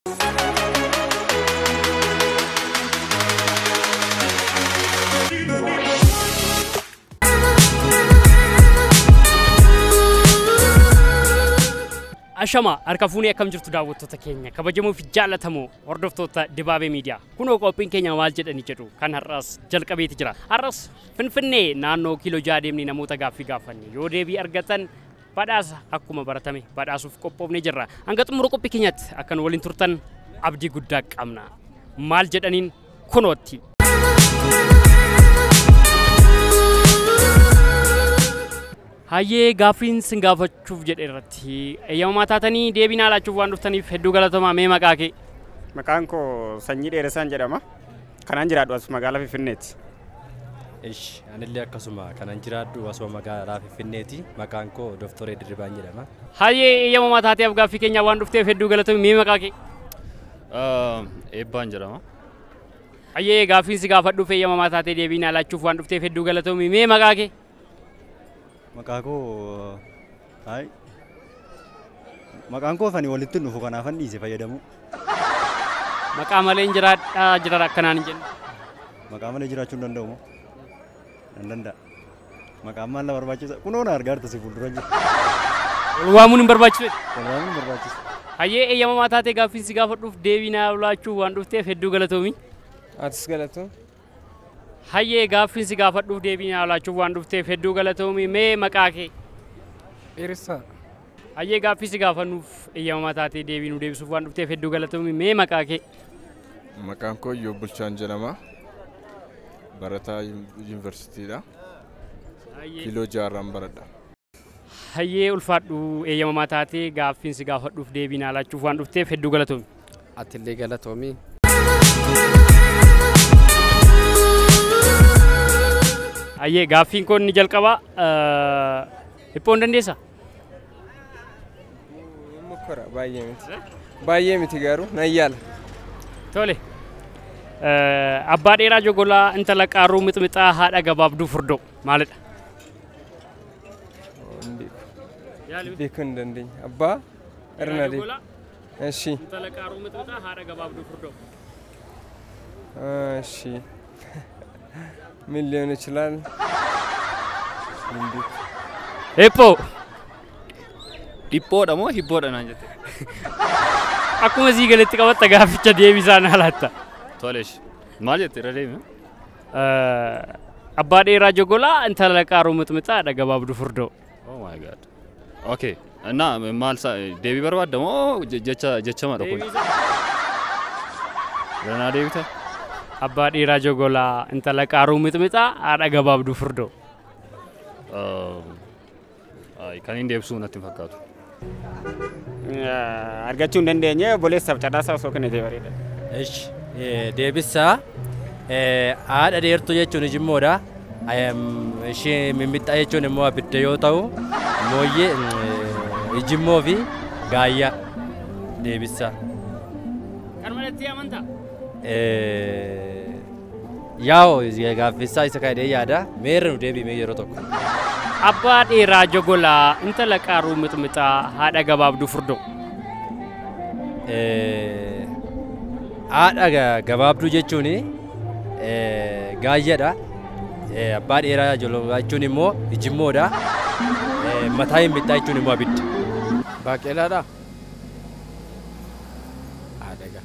Ashama arkafuni akkam jirtu daawwattoota keenya kabajamoo fi jaallatamoo hordoftoota Dibaabee Miidiyaa kunoo qophiin keenya maal jedhani jedhu kan har'as jalqabeeti jira har'as Finfinnee naannoo kiiloo 6 deemni namoota gaaffii gaafanne yoo deebii argatan badhaasa akkuma baratame badhaasuuf qophoofne jirra hanga xumura qophii keenyatti akkan waliin turtan abdii guddaa qabna maal jedhaniin kunootti Hayyee gaaffiin sin gaafachuuf jedhe irratti eeyyama taatanii deebinaa laachuuf waan dhuftaniif hedduu galatooma mee maqaa kee maqaan koo Sanyii Dheeressaan jedhama kanaan jiraadhu as magaalaa Finfinneeti anillee akkasuma kanaan jiraadhu asuma magaalaa Finfinneeti maqaan koo Dr. Dirribaan jedhama Hayyee eeyyama taateef gaaffii keenya waan dhufteef hedduu galatooma mee maqaa kee Eebbaan jedhama Hayyee gaaffiin si gaafadhuuf eeyyama taatee deebinaa laachuuf waan dhufteef hedduu galatooma mee maqaa kee maqaan koo fani walitti dhufu kanaafan dhiise fayyadamu maqaa malee jira akkanaan hin jennu maqaa malee jiraachuu hin danda'u nan danda'a maqaan maal na barbaachisa kunoo na argaa jirta si fuuldura jira waamuun hin barbaachisu hayyee eeyyama taatee gaaffiin si gaafadhuuf deebinaa laachuuf waan dhufteef hedduu galatoomi atis galatoom Hayyee gaaffiin si gaafadhuuf deebinaa laachuuf waan dhufteef hedduu galatoomi mee maqaa kee Dheeressaa Hayyee gaaffii si gaafannuuf eeyyama taatee deebinuu deebisuuf waan dhufteef hedduu galatoomi mee maqaa kee Maqaan koo Iyyoob Bulchaan jedhama barataa yuunivarsiitiidha kiiloo 6 baradha Hayyee ulfaadhu eeyyama taatee gaaffiin si gaafadhuuf deebinaa laachuuf waan dhufteef hedduu galatoomi Atillee galatoomi Hayyee gaaffiin kun ni jalqaba hiphoon dandeessa Mukora baay'ee miti garuu nan yaala Tole abbaa dheeraa jogolaa intala qaaruu mixmixaa haadha gabaabduu furdoo maalidha beekuu hin dandeenya abbaa irna deema እሺ intala qaaruu mixmixaa haadha gabaabduu furdoo እሺ ምን ሊሆን ይችላል Dhiphoo dha moo hibboo dha naan jette akkuma sii galetti qabatta gaafficha deebisaan halatta Toleesh maal jette irra deemi abbaa dheeraa jogolaa intala qaaruu mixmixaa haadha gabaabduu furdoo Oh my god Okay እና ማል deebii barbaadda moo jecha madha kun Lana deebita abbaa dheeraa jogolaa intala qaaruu mixmixaa haadha gabaabduu furdoo kan hin deebisuu natti hin fakkaatu argachuu hin dandeenye boleessaaf cadhaasaa osoo kennite bareeda deebisaa haadha dheertuu jechuun ijimmoodha ishee mimmixa jechuun immoo abidda yoo ta'u mooyyee ijimmoo fi gaayyaa deebisaa kan malatti amantaa Yaa'o gaaffisaa isa kaa'ee yaada meerre nu deebi'ee yeroo tokko abbaa dheeraa jogolaa intala qaaruu mixmixaa haadha gabaabduu furdoo haadha gabaabduu jechuun gaayyaadha abbaa dheeraa jechuun immoo ijimmoodha mataa mimmixa jechuun immoo abidda baaqelaadha aadaga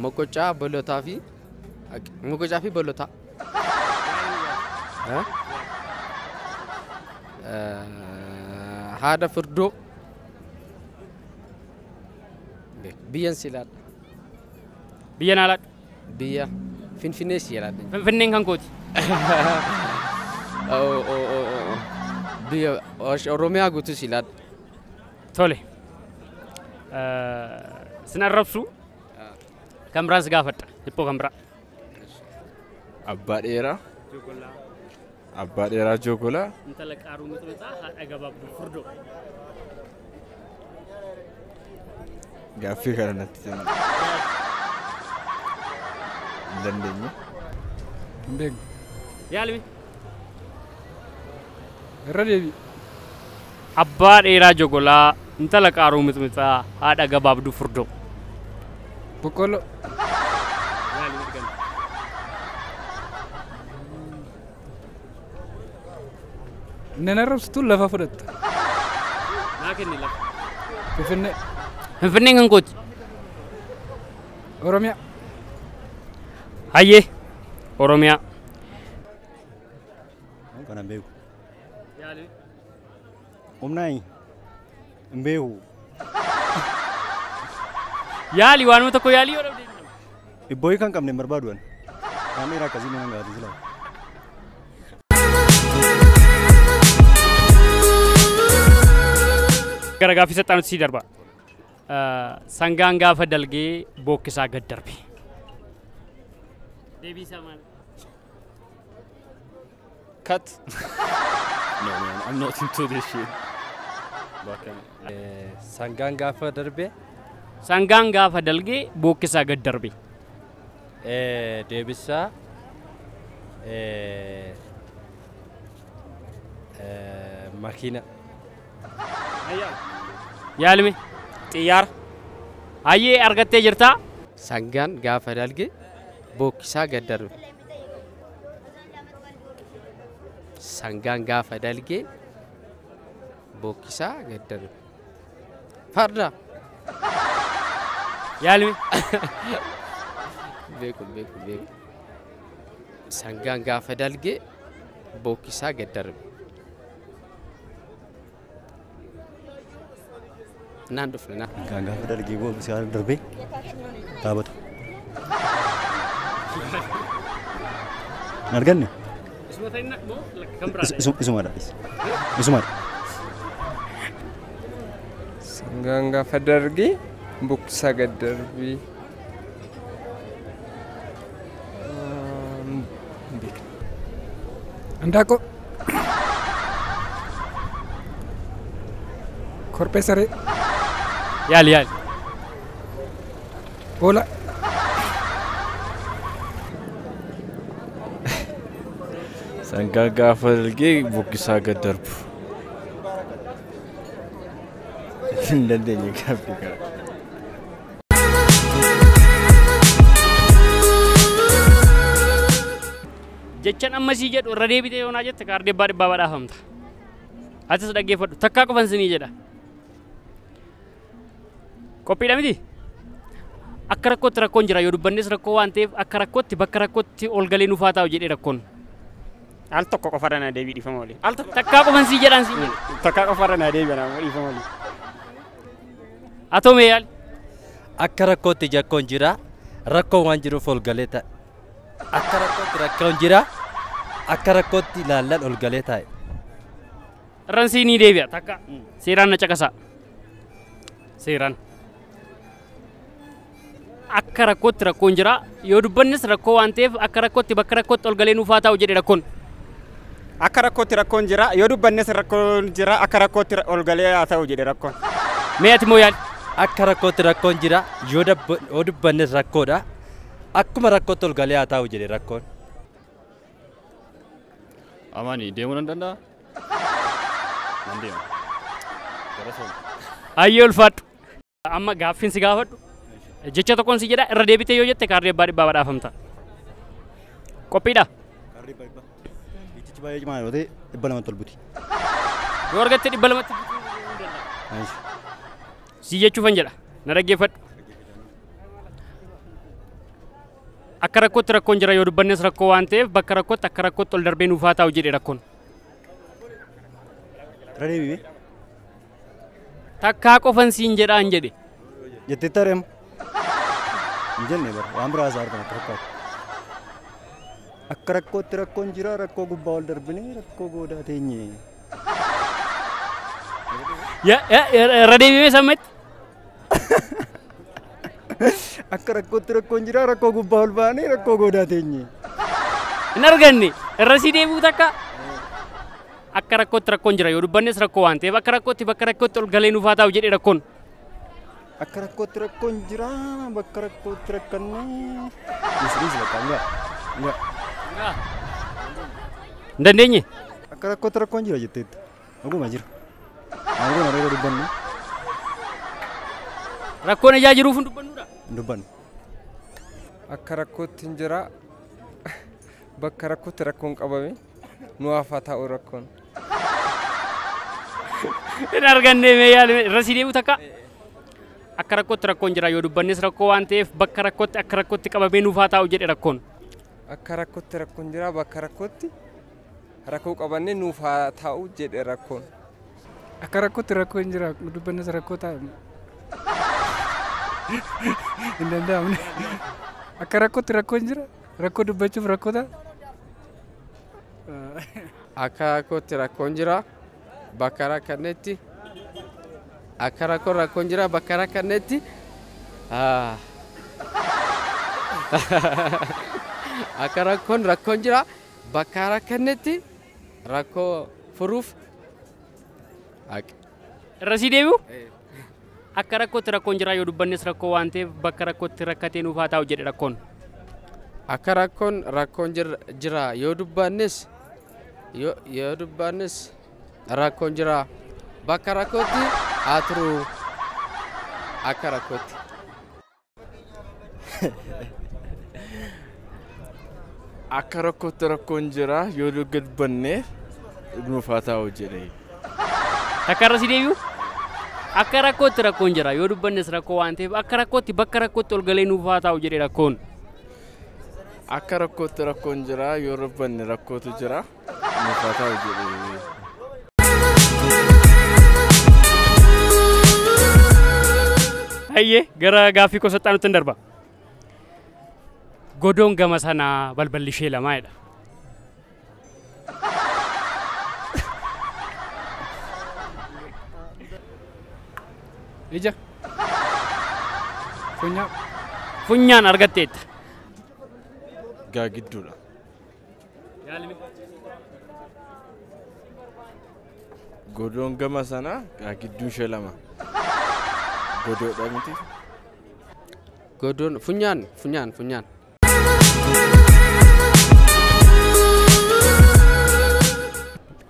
Moqocaa bolotaa fi bolotaa haadha furdoo biyyan silaadha biyya naalaadha biyya Finfinnee silaadha Finfinneen kan kooti biyya Oromiyaa guutuu silaadha Tole sinarrabsu Kamran segafat, ipo kamera. Abbaa dheeraa jogola Intala qaaruu mixmixaa haadha gabaabduu furdoo gaaffii kana natti hin dandeenye Yaalmi irra deebi abbaa dheeraa jogolaa Intala qaaruu mixmixaa haadha gabaabduu furdoo. Boqqolloo. Nan arrabsitu lafa fudhatta. Naa kenni lafa. Finfinnee. Finfinnee kan kooti. Oromiyaa. Hayyee Oromiyaa. Kana beeku. Humnaayi. Hin beeku. Yaali waanuma tokko yaalii yoo dhabde. Ibbooyi kan qabne hin barbaadu ani. Waan dheeraa akkasii nama gaafate silaa. Gara gaaffii saxaanutti sii darba. Sangaan gaafa dalgee bookkisaa gad darbe. Deebii isaa maal? Cut. No, man, I'm not into this shit. Sangaan gaafa darbe. Sangaan gaafa dalgee bookkisaa gad darbe. Deebisaa makiina. Yaalime. Xiyyaara. Hayyee argattee jirtaa? Sangaan gaafa dalge bookkisaa gad darbe. Sangaan gaafa dalge bookkisaa gad darbe. Farda. Yaalime. Beeku. Sangaan gaafa dalge bookkisaa gad darbe. Naan dhufne na. Sangaan gaafa dalgee bookkisaa gad darbe. Taabata. Hin arganne? Isumadha. Sangaan gaafa dalge bookkisaa gad darbe. Andaaqoo. Korphee saree. Yaali. Oola. Sangaan gaafa dalgee bookkisaa gad darbu. Hin dandeenye gaaffii kana. Jechaan ammasii jedhu irra deebitee yoonaa jette kaardee dhibbaa badhaafamta. Atis dhaggeeffadhu takkaa qofan sinii jedha. Qophiidha miti? Akka rakkootti rakkoon jira yoo dubbannes rakkoo waan ta'eef akka rakkootti bakka rakkootti ol galee nuufaa taa'u jedhee rakkoon. Al tokko qofarra na deebii dhiifama olii. Al tokko Takkaa qofan sii jedhaan sii jedha. takkaa qofarra na deebii dhiifama olii. Atoo mee yaali? Akka rakkootti jakkoon jira. Rakkoon waan jiruuf ol galee taa'e. Akka rakkootti rakkoon jira. Akka rakkootti ilaallan ol galee taa'e. Irraan sii ni deebi'a takka. Seeraan na caqasaa. Seeraan. Akka rakkootti rakkoon jira yoo dubbannes rakkoo waan ta'eef akka rakkootti bakka rakkootti ol galee nuufaa taa'u jedhee rakkoon. Akka rakkootti rakkoon jira yoo dubbannes rakkoon jira akka rakkootti ol galee haa ta'u jedhe rakkoon. Mee ati moo yaali? Akka rakkootti rakkoon jira. Yoo dubbannes rakkoodha. Akkuma rakkootti ol galee haa taa'u jedhe rakkoon. Amaani deemuu nan danda'a? Nan deema. Hayyee ulfaadhu. Amma gaaffiin si gaafadhu. Jecha tokkoon si jedha irra deebitee yoo jette kaardee dhibbaa badhaafamta. Qophiidha? Kaardee dhibbaa. Bitichi baay'ee cimaa yoo ta'e 200 ol buti. Yoo argatte 200 si jechuufan jedha. Na dhaggeeffadhu. Akka rakkootti rakkoon jira yoo dubbannes rakkoo waan ta'eef bakka rakkootti akka rakkootti ol darbee nuufaa taa'u jedhe rakkoon. Irra deebi'ee. Takkaa qofan siin jedhaan jedhe. Jettee tareema. Hin jenne bara waan biraa isaa argama fakkaatu. Akka rakkootti rakkoon jira rakkoo gubbaa ol darbinee rakkoo goodaa teenye. Irra deebi'ee sammetti. Akka rakkootti rakkoon jira rakkoo gubbaa ol baanee rakkoo goodaa teenye. Hin arganne irra sii deebi'u takka. Akka rakkootti rakkoon jira yoo dubbannes rakkoo waan ta'eef akka rakkootti bakka rakkootti ol galee nuufaa taa'u jedhe rakkoon. Akka rakkootti rakkoon jira bakka rakkootti rakkannee. Dhiisi bakka hin Dandeenye? Akka rakkootti rakkoon jira jetteetti. Dhuguma jira. Maal goona yeroo dubbannu? Rakkoon ijaa jiruuf hin dubbannuudha. Dubban. Akka rakkootti hin jira. Bakka rakkootti rakkoon qabame nu hafaa taa'u rakkoon. Hin arganne mee yaali irra si deebi'u takka. Akka rakkootti rakkoon jira yoo dubbannes rakkoo waan ta'eef bakka rakkootti akka rakkootti qabamee nuuf haa taa'u jedhe rakkoon. Akka rakkootti rakkoon jira bakka rakkootti rakkoo qabannee nuuf haa taa'u jedhe rakkoon. Akka rakkootti rakkoon jira dubbannes rakkoo taa'u. Hin danda'amne. Akka rakkootti rakkoon jira rakkoo dubbachuuf rakkoo ta'a. Akka rakkootti rakkoon jira bakka rakkannetti. Akka rakkoon jira bakka rakkannetti. Akka rakkoon jira bakka rakkannetti rakkoo furuuf. Irra si deebi'u? Akka rakkootti rakkoon jira yoo dubbannes rakkoo waan ta'eef bakka rakkootti rakkatee nuuf haa taa'u jedhe rakkoon. Akka rakkoon jira yoo dubbannes rakkoon jira bakka rakkootti haa turu akka rakkootti. Akka rakkootti rakkoon jira yoo dubbanne nuuf haa taa'u jedhe. Takka irra si deebi'u? Akka rakkootti rakkoon jira yoo dubbannes rakkoo waan ta'eef akka rakkootti bakka rakkootti ol galee nuuf haa taa'u jedhe rakkoon. Akka rakkootti rakkoon jira yoo dubbanne rakkootu jira nuuf haa taa'u jedhe. Hayyee gara gaaffii kosattaa nutti hin darba. Godoon gama sanaa balballi ishee lamaadha. Ija. Funyaan. Funyaan argatteetta. Gaagidduudha. Godoon gama sanaa gaagidduun ishee lama. Godoodha miti. Godoon funyaan.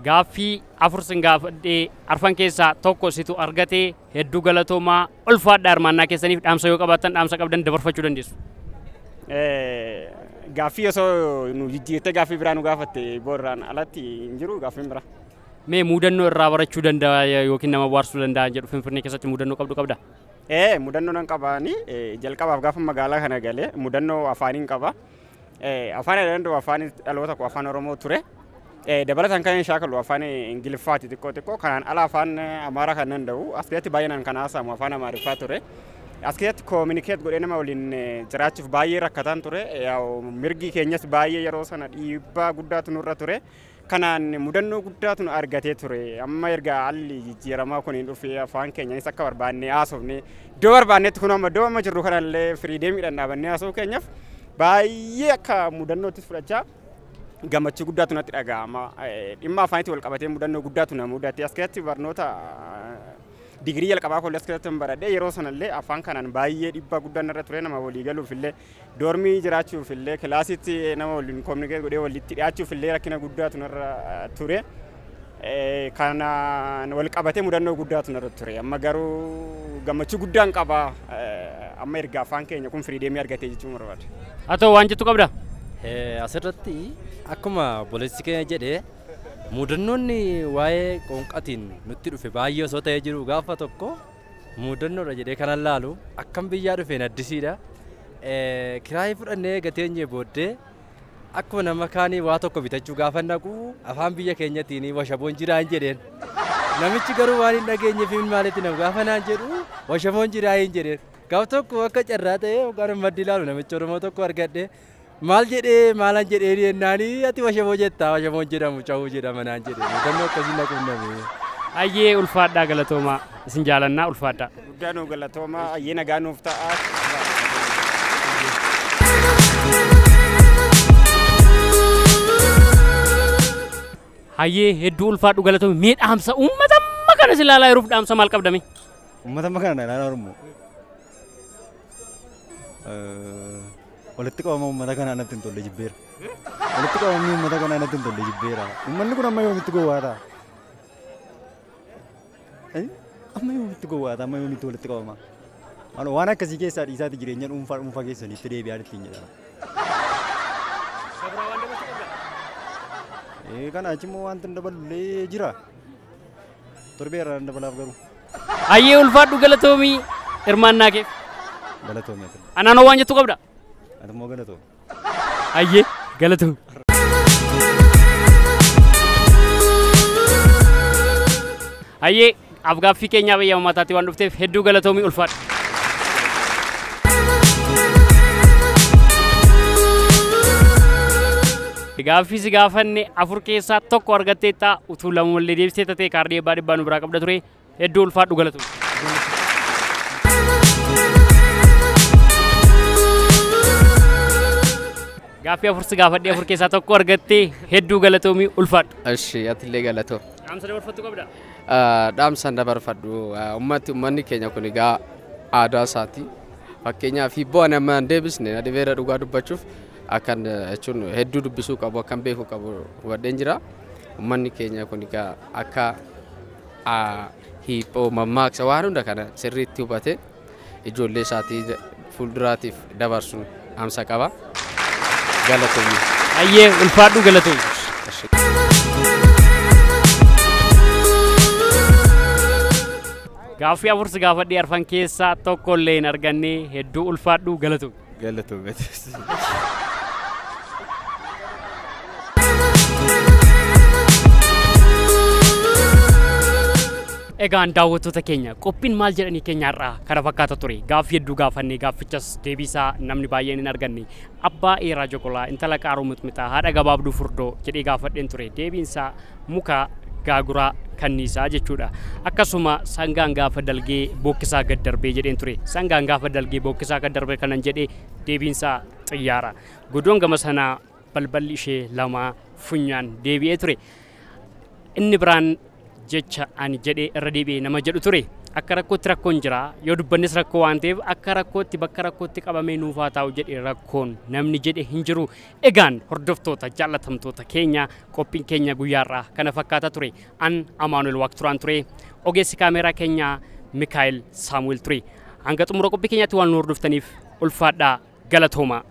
Gaaffii afur sin gaafadhee arfan keessaa tokko situ argatee hedduu galatoomaa ulfaadha hirmaannaa keessaniif dhaamsa yoo qabaattan dhaamsa qabdan dabarfachuu dandeessu. Gaaffii osoo nu jijjiirtee gaaffii biraa nu gaafatte boorraan alatti hin jiru gaaffiin biraa. Mee muudannoo irraa barachuu danda'a yookiin nama waarsuu danda'a jedhu Finfinnee keessatti muudannoo qabda? Mudannoo nan qabaani jalqabaaf gaafa magaalaa kana galee mudannoo afaaniin qaba. Afaan danda'u afaan dhaloota koo afaan Oromoo ture. Dabalataan kan shaakalu afaan Ingiliffaati xiqqoo kanaan ala afaan Amaaraa kan danda'u as keessatti baay'inaan kan haasamu afaan Amaariffaa ture. As keessatti koominikeet godhee nama waliin jiraachuuf baay'ee rakkataan ture. Mirgi keenyas baay'ee yeroo sana dhiibbaa guddaatu nurra ture. Kanaan mudannoo guddaatu nu argatee ture. Amma erga haalli jijjiiramaa kun dhufee afaan keenyanis akka barbaannee haasofne iddoo barbaannetti kun amma iddoo amma jirru kanallee firiideemiidhaan dhaabannee haasofuu keenyaaf baay'ee akka mudannoottis fudhachaa gammachuu guddaatu natti dhaga'ama. Dhimma afaanitti wal qabatee mudannoo guddaatu na mudate. As keessatti barnoota digirii jalqabaa kollee as keessatti baradhee yeroo sanallee afaan kanaan baay'ee dhiibbaa guddaan irra ture. Nama walii galuuf illee doormii jiraachuuf illee kilaasitti nama waliin kominikeet godhee walitti dhiyaachuuf illee rakkina guddaatu narra ture. Kanaan wal qabatee mudannoo guddaatu narra ture. Amma garuu gammachuu guddaan qaba. Amma erga afaan keenya kun firiideemii argatee jechuun barbaada. Haa ta'u waan jettu qabda? Asirratti akkuma boleessi keenya jedhee mudannoonni waa'ee qoonqaatiin nutti dhufe baay'ee osoo ta'ee jiru gaafa tokko mudannoodha jedhee kanan laalu akkam biyyaa dhufeen addisiidha. Kiraayii fudhannee gateenye booddee akkuma nama kaanii waa tokko bitachuu gaafa naqu afaan biyya keenyatiin washaboon jiraa hin jedheen. Namichi garuu waan hin dhageenyeef maalitti nama gaafa naan jedhu washaboon jiraa hin jedheen. Gaaf tokko akka carraa ta'ee yookaan maddi ilaalu namicha Oromoo tokko argadhe. Maal jedhee maalan jedhee jennaanii ati washaboo jettaa washaboon jedhamu cawuu jedhama naan jedhee mudannoo akkasii naquunname. Hayyee ulfaadhaa galatoomaa isin jaalannaa ulfaadhaa. Guddaa nu galatoomaa hayyee nagaa nuuf ta'a. Hayyee hedduu ulfaadhu galatoome mee dhaamsa uummata amma kana si ilaalaa jiruuf dhaamsa maal qabdame? Uummata amma kana ilaalaa Oromoo. Walitti qabama uummata kanaa natti hin tolle jibbeera. Walitti qabamni uummata kanaa natti hin tolle jibbeera. Uummanni kun amma yoomitti gowwaata? Amma yoomitti gowwaata? Amma yoomitti walitti qabama? Anu waan akkasii keessaa dhiisaati jireenya dhuunfaa keessanitti deebi'aa ittiin jedhama. Kana achi immoo wanti dabalullee jira. Torbee irraa dabalaaf garuu. Ayyee ulfaadhu galatoomii hirmaannaa keef. Galatoomii. Anaanoo waan jettu qabda. Ati immoo galatoomi. Ayyee galatoomii. Ayyee afgaaffii keenyaa biyya uummataatti waan dhufteef hedduu galatoomii ulfaadhu. Gaaffii si gaafanne afur keessaa tokko argatteetta utuu lama wallee deebisee tatee kaardii eebbaa dhibbaa nu biraa qabda ture hedduu ulfaadhu galatoomii. Gaaffii afur si gaafadhee afur keessaa tokko argattee hedduu galatoomii ulfaadhu. Eshi atillee galatoo. Dhaamsa dabarfattu qabda. Dhaamsa dabarfadhu uummanni keenya kun egaa aadaa isaati. Fakkeenyaaf hibboo nama hin deebisne adeemeera dhugaa dubbachuuf akan jechuun hedduu dubbisuu qabu akkan beekuu qabu hubadheen jira. Uummanni keenya kun egaa akka hibboo mammaaksa waan hunda kana sirriitti hubate ijoollee isaatii fuulduraatiif dabarsuun dhaamsa qaba. Galatoomii. Ayyee ulfaadhu galatoomii. Gaaffii afur si gaafadhee arfan keessaa tokko illee hin arganne hedduu ulfaadhu galatoomii. Galatoomii. Egaan daawwattoota keenya qophiin maal jedhanii keenyaarraa kana fakkaata ture gaaffii hedduu gaafannee gaaffichas deebisaa namni baay'een hin arganne abbaa eeraa jokolaa intala qaaruu mixmixaa haadha gabaabduu furdoo jedhee gaafadheen ture deebiinsaa muka gaaguraa kanniisaa jechuudha akkasuma sangaan gaafa dalgee bookkisaa gad darbee jedheen ture sangaan gaafa dalgee bookkisaa gad darbee kanan jedhee deebiinsaa xiyyaara godoon gama sanaa balballi ishee lamaa funyaan deebi'ee ture inni biraan jecha ani jedhee irra deebi'ee nama jedhu ture akka rakkootti rakkoon jira yoo dubbannis rakkoo waan ta'eef akka rakkootti bakka rakkootti qabamee nuufaa taa'u jedhee rakkoon namni jedhe hin jiru egaan hordoftoota jaallatamtoota keenya qophiin keenya guyyaarraa kana fakkaata ture an Amaanuel Waaqturaan ture ogeessi kaameeraa keenya Mikaa'el Saamu'eel ture hanga xumura qophii keenyaatti waan nu hordoftaniif ulfaadhaa galatoomaa.